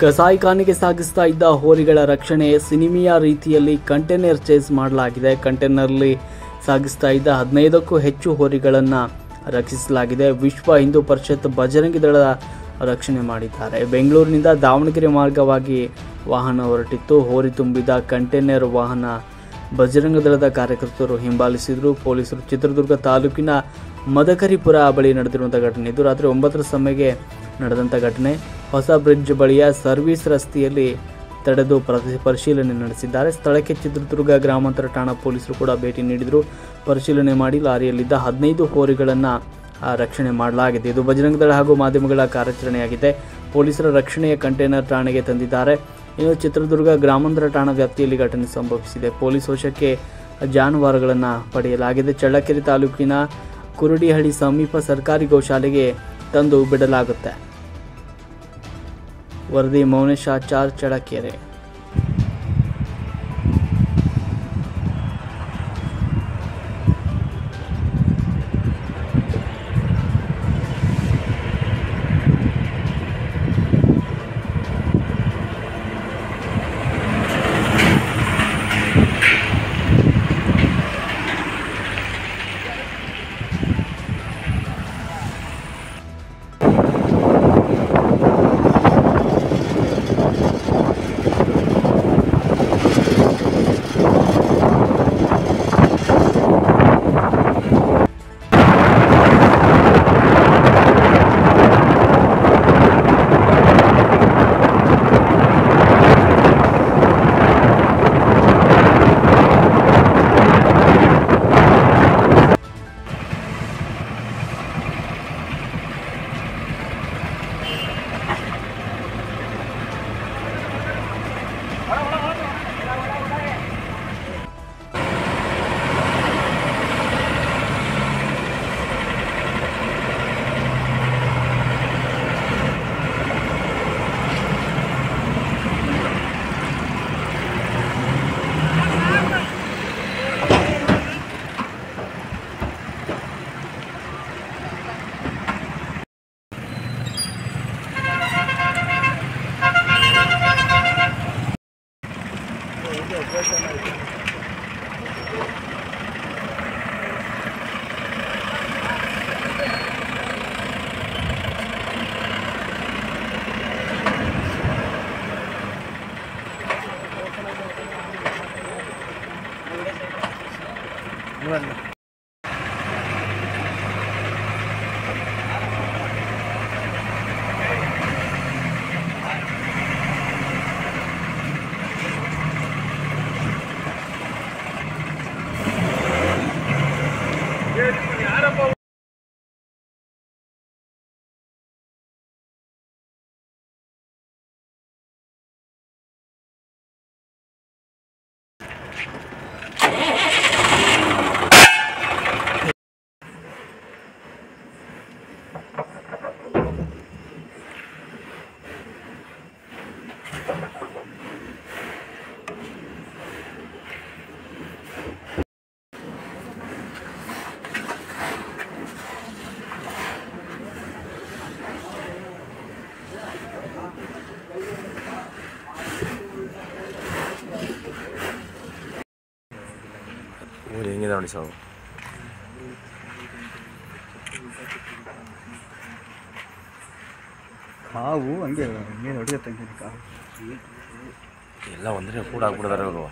ಕಸಾಯಿಖಾನೆಗೆ ಸಾಗಿಸ್ತಾ ಇದ್ದ ಹೋರಿಗಳ ರಕ್ಷಣೆ ಸಿನಿಮೀಯ ರೀತಿಯಲ್ಲಿ ಕಂಟೈನರ್ ಚೇಸ್ ಮಾಡಲಾಗಿದೆ. ಕಂಟೈನರ್ಲಿ ಸಾಗಿಸ್ತಾ ಇದ್ದ 15ಕ್ಕೂ ಹೆಚ್ಚು ಹೋರಿಗಳನ್ನು ರಕ್ಷಿಸಲಾಗಿದೆ. ವಿಶ್ವ ಹಿಂದೂ ಪರಿಷತ್ ಬಜರಂಗಿ ದಳ ರಕ್ಷಣೆ ಮಾಡಿದ್ದಾರೆ. ಬೆಂಗಳೂರಿನಿಂದ ದಾವಣಗೆರೆ ಮಾರ್ಗವಾಗಿ ವಾಹನ ಹೊರಟಿತ್ತು. ಹೋರಿ ತುಂಬಿದ ಕಂಟೈನರ್ ವಾಹನ ಬಜರಂಗ ದಳದ ಕಾರ್ಯಕರ್ತರು ಹಿಂಬಾಲಿಸಿದರು. ಪೊಲೀಸರು ಚಿತ್ರದುರ್ಗ ತಾಲೂಕಿನ ಮದಕರಿಪುರ ಬಳಿ ನಡೆದಿರುವಂಥ ಘಟನೆ ಇದು. ರಾತ್ರಿ 9ರ ಸಮಯಕ್ಕೆ ನಡೆದಂಥ ಘಟನೆ. ಹೊಸ ಬ್ರಿಡ್ಜ್ ಬಳಿಯ ಸರ್ವಿಸ್ ರಸ್ತೆಯಲ್ಲಿ ತಡೆದು ಪರಿಶೀಲನೆ ನಡೆಸಿದ್ದಾರೆ. ಸ್ಥಳಕ್ಕೆ ಚಿತ್ರದುರ್ಗ ಗ್ರಾಮಾಂತರ ಠಾಣಾ ಪೊಲೀಸರು ಕೂಡ ಭೇಟಿ ನೀಡಿದರು. ಪರಿಶೀಲನೆ ಮಾಡಿ ಲಾರಿಯಲ್ಲಿದ್ದ 15 ಹೋರಿಗಳನ್ನು ರಕ್ಷಣೆ ಮಾಡಲಾಗಿದೆ. ಇದು ಬಜರಂಗ ದಳ ಹಾಗೂ ಮಾಧ್ಯಮಗಳ ಕಾರ್ಯಾಚರಣೆಯಾಗಿದೆ. ಪೊಲೀಸರ ರಕ್ಷಣೆಯ ಕಂಟೈನರ್ ಠಾಣೆಗೆ ತಂದಿದ್ದಾರೆ. ಇನ್ನು ಚಿತ್ರದುರ್ಗ ಗ್ರಾಮಾಂತರ ಠಾಣಾ ವ್ಯಾಪ್ತಿಯಲ್ಲಿ ಘಟನೆ ಸಂಭವಿಸಿದೆ. ಪೊಲೀಸ್ ವಶಕ್ಕೆ ಜಾನುವಾರುಗಳನ್ನು ಪಡೆಯಲಾಗಿದೆ. ಚಳ್ಳಕೆರೆ ತಾಲೂಕಿನ ಕುರುಡಿಹಳ್ಳಿ ಸಮೀಪ ಸರ್ಕಾರಿ ಗೋಶಾಲೆಗೆ ತಂದು ಬಿಡಲಾಗುತ್ತೆ. ವರದಿ ಮೌನೇಶಾಚಾರ್, ಚಳ್ಳಕೆರೆ. ಹೆಂಗಿದೆ ನೋಡಿ ಸಾವು. ಹಾವು ಹಂಗೆ ಹೊಡೆಯುತ್ತೆ ಎಲ್ಲ ಒಂದೇ ಕೂಡ ಆಗ್ಬಿಡ್ತಾರೆ ಅವರು.